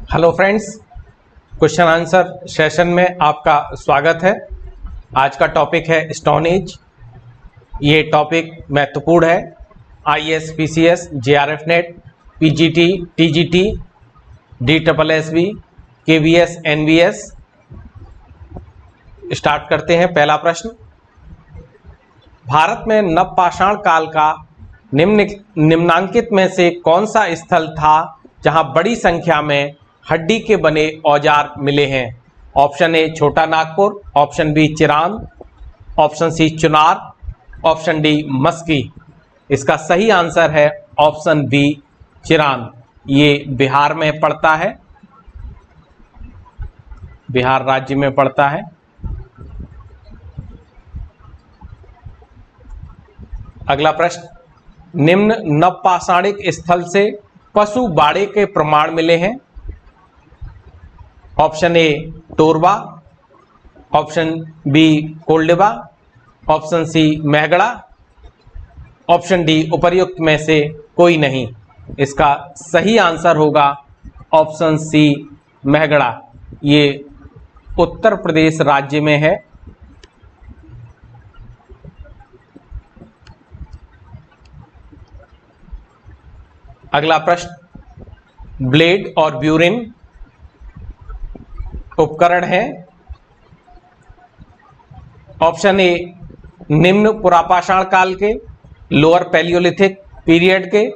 Hello friends, question answer session में आपका स्वागत है। आज का टॉपिक है स्टोन एज। ये टॉपिक महत्वपूर्ण है। IAS, PCS, JRF NET, PGT, TGT, DSSB, KVS, NVS. Start करते हैं। पहला प्रश्न, भारत में नवपाषाण काल का निम्नांकित में से कौन सा स्थल था जहां बड़ी संख्या में हड्डी के बने औजार मिले हैं? Option A Chota Nagpur, option B Chirand, option C Chunar, option D Maski. इसका सही आंसर है ऑप्शन बी चिरांद। ये बिहार में पड़ता है, बिहार राज्य में पड़ता है। अगला प्रश्न, निम्न नवपाषाणिक स्थल से पशु बाड़े के प्रमाण मिले हैं। Option A Torba, option B Koldba, option C Mahagara, option D उपर्युक्त में से कोई नहीं। इसका सही आंसर होगा ऑप्शन सी मेहगड़ा। ये उत्तर प्रदेश राज्य में है। अगला प्रश्न, ब्लेड और ब्यूरिन उपकरण है। ऑप्शन ए निम्न पुरापाषाण काल के, लोअर पैलियोलिथिक पीरियड के,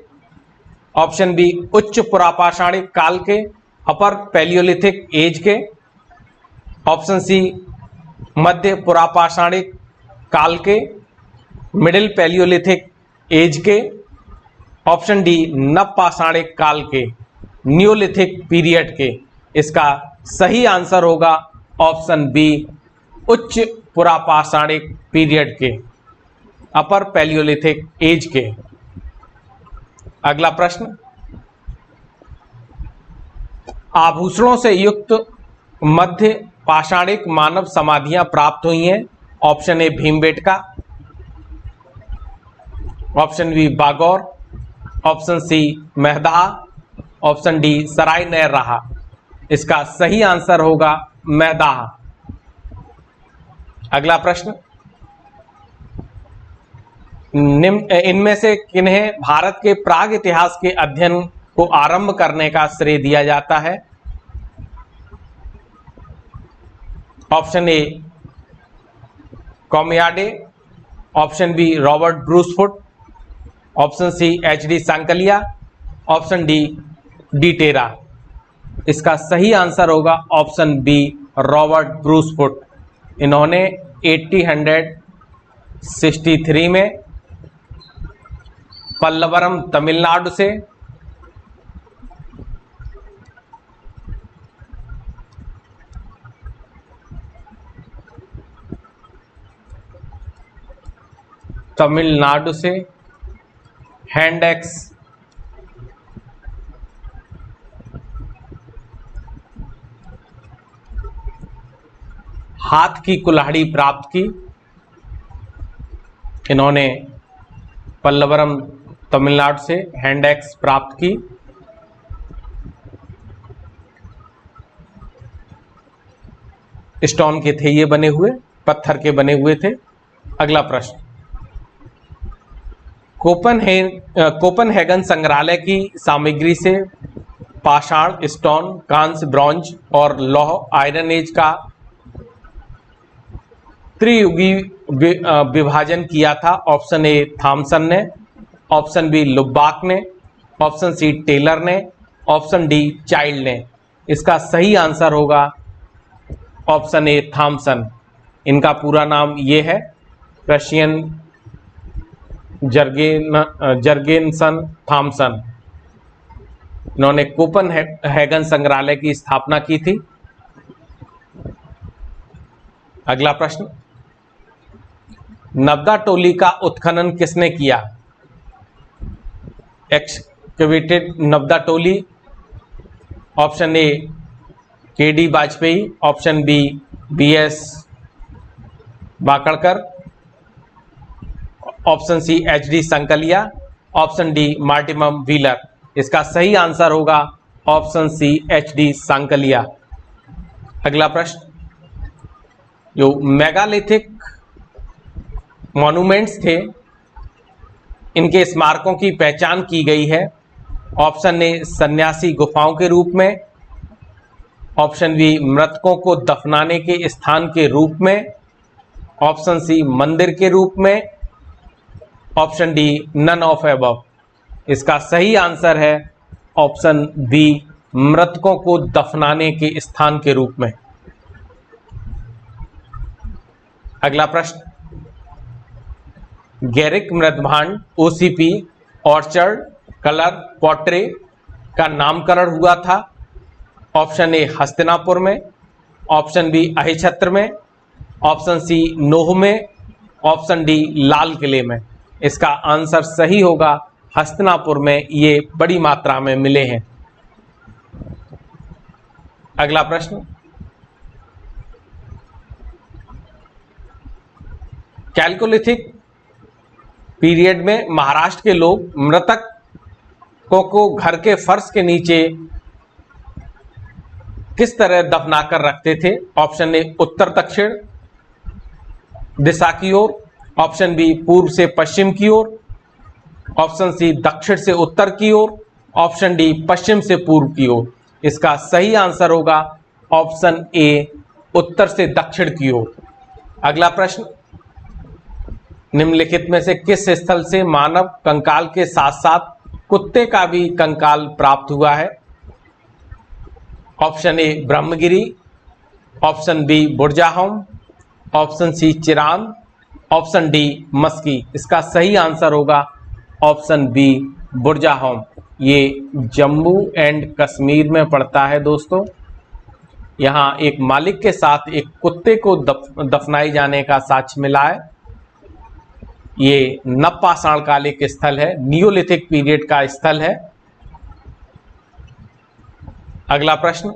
ऑप्शन बी उच्च पुरापाषाणिक काल के, अपर पैलियोलिथिक एज के, ऑप्शन सी मध्य पुरापाषाणिक काल के, मिडिल पैलियोलिथिक एज के, ऑप्शन डी नवपाषाणिक काल के, न्यूलिथिक पीरियड के। इसका सही आंसर होगा ऑप्शन बी उच्च पुरापाषाणिक पीरियड के, अपर पैलियोलिथिक एज के। अगला प्रश्न, आभूषणों से युक्त मध्य पाषाणिक मानव समाधियां प्राप्त हुई हैं। Option A Bhimbetka, option B Bagor, option C Mahadaha, option D Sarai Nahar Rai. इसका सही आंसर होगा मेहदहा। अगला प्रश्न, इनमें से किन्हें भारत के प्राग इतिहास के अध्ययन को आरंभ करने का श्रेय दिया जाता है? ऑप्शन ए कॉमियाडे, option B Robert Bruce Foote, option C H D. Sankalia, option D Terra. इसका सही आंसर होगा ऑप्शन बी रॉबर्ट ब्रूसफुट। इन्होंने 1863 में पल्लवरम तमिलनाडु से हैंड एक्स हाथ की कुल्हाड़ी प्राप्त की। इन्होंने पल्लवरम तमिलनाडु से हैंड एक्स प्राप्त की। स्टोन के थे ये बने हुए, पत्थर के बने हुए थे। अगला प्रश्न, कोपनहेगन संग्रहालय की सामग्री से पाषाण, स्टोन, कांस्य, ब्रॉन्ज और लौह आयरन एज का त्रियुगी विभाजन किया था। ऑप्शन ए थॉमसन ने, ऑप्शन बी लुब्बाक ने, ऑप्शन सी टेलर ने, ऑप्शन डी चाइल्ड ने। इसका सही आंसर होगा ऑप्शन ए थॉमसन। इनका पूरा नाम ये है रशियन जर्गेनसन थॉमसन। इन्होंने कोपनहेगन संग्रहालय की स्थापना की थी। अगला प्रश्न, नब्दा टोली का उत्खनन किसने किया? Excavated Navdatoli. Option A K D. Vajpeyi, option B B S. Bakadkar, option C H D. Sankalia, option D Mortimer Wheeler. इसका सही आंसर होगा ऑप्शन सी HD सांकलिया। अगला प्रश्न, जो मेगालिथिक मॉन्यूमेंट्स थे इनके स्मारकों की पहचान की गई है। ऑप्शन ए सन्यासी गुफाओं के रूप में, ऑप्शन बी मृतकों को दफनाने के स्थान के रूप में, ऑप्शन सी मंदिर के रूप में, option D none of above. इसका सही आंसर है ऑप्शन बी मृतकों को दफनाने के स्थान के रूप में। अगला प्रश्न, गैरिक मृदभांड OCP ऑर्चर्ड कलर पोट्रे का नामकरण हुआ था। ऑप्शन ए हस्तिनापुर में, ऑप्शन बी अहिछत्र में, ऑप्शन सी नोह में, ऑप्शन डी लाल किले में। इसका आंसर सही होगा हस्तिनापुर में, ये बड़ी मात्रा में मिले हैं। अगला प्रश्न, कैल्कोलिथिक पीरियड में महाराष्ट्र के लोग मृतकों को घर के फर्श के नीचे किस तरह दफनाकर रखते थे। ऑप्शन ए उत्तर दक्षिण दिशा की ओर, ऑप्शन बी पूर्व से पश्चिम की ओर, ऑप्शन सी दक्षिण से उत्तर की ओर, ऑप्शन डी पश्चिम से पूर्व की ओर। इसका सही आंसर होगा ऑप्शन ए उत्तर से दक्षिण की ओर। अगला प्रश्न, निम्नलिखित में से किस स्थल से मानव कंकाल के साथ साथ कुत्ते का भी कंकाल प्राप्त हुआ है। Option A Brahmagiri, option B Burzahom, option C Chirand, option D Maski. इसका सही आंसर होगा ऑप्शन बी बुर्जाहोम। ये जम्मू एंड कश्मीर में पड़ता है दोस्तों। यहाँ एक मालिक के साथ एक कुत्ते को दफनाए जाने का साक्ष्य मिला है। ये नवपाषाण काल एक स्थल है, नियोलिथिक पीरियड का स्थल है। अगला प्रश्न,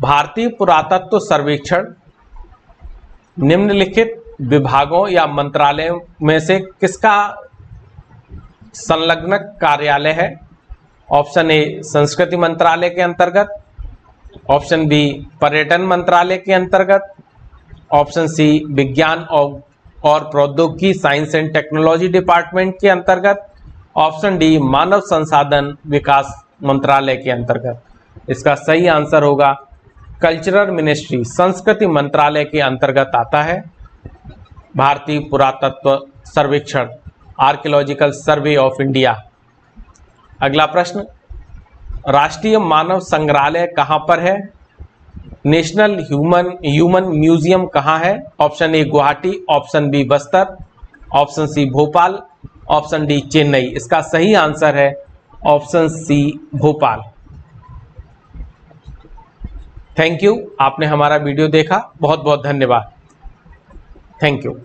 भारतीय पुरातत्व सर्वेक्षण निम्नलिखित विभागों या मंत्रालयों में से किसका संलग्न कार्यालय है। ऑप्शन ए संस्कृति मंत्रालय के अंतर्गत, ऑप्शन बी पर्यटन मंत्रालय के अंतर्गत, ऑप्शन सी विज्ञान और प्रौद्योगिकी साइंस एंड टेक्नोलॉजी डिपार्टमेंट के अंतर्गत, ऑप्शन डी मानव संसाधन विकास मंत्रालय के अंतर्गत। इसका सही आंसर होगा कल्चरल मिनिस्ट्री, संस्कृति मंत्रालय के अंतर्गत आता है भारतीय पुरातत्व सर्वेक्षण, आर्कियोलॉजिकल सर्वे ऑफ इंडिया। अगला प्रश्न, राष्ट्रीय मानव संग्रहालय कहां पर है। नेशनल ह्यूमन म्यूजियम कहाँ है। Option A Guwahati, option B Bastar, option C Bhopal, option D Chennai. इसका सही आंसर है option C Bhopal. Thank you, आपने हमारा वीडियो देखा, बहुत बहुत धन्यवाद। Thank you.